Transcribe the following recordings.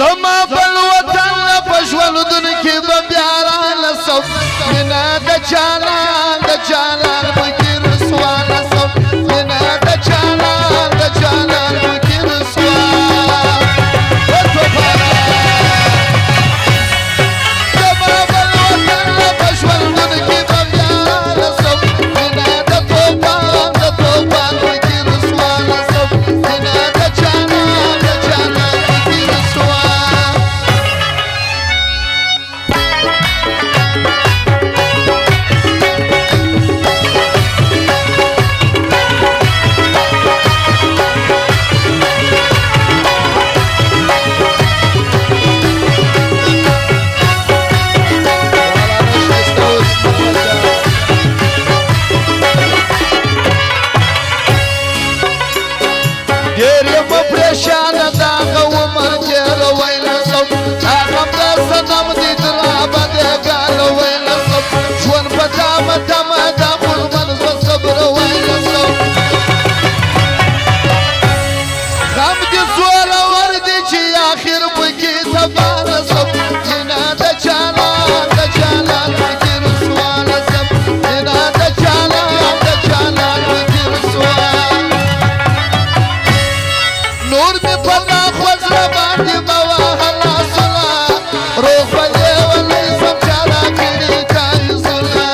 زما بل وطن پښولدن کې به بیا رانسم مینا د جانان مګي رسوا نسم مینا د جانان مګي رسوا زما بل وطن پښولدن کې به بیا رانسم مینا د توپان مګي رسوا نسم مینا د جانان مګي رسوا پریشان داغه عمر تیر ویلسم هغه د صنم دي درابه د ګال ویلسم ژوند په تامه د قربان زه صبر ویلسم غم دي زوره ور دي چې اخر پکې تبارسم مینا د جانان مګي رسوا نسم مینا د جانان مګي رسوا نور می پنا خوزر باندې بواهلا سلا روح بلې ولې سم چالا کړي کای سلا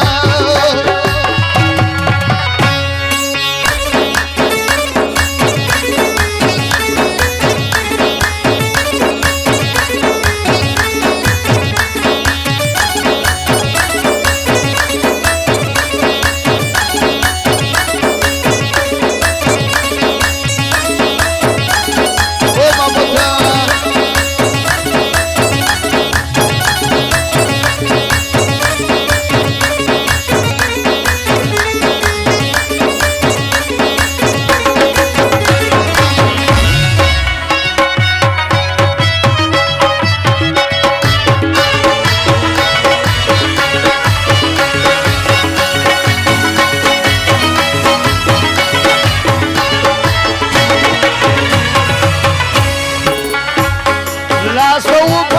لا سو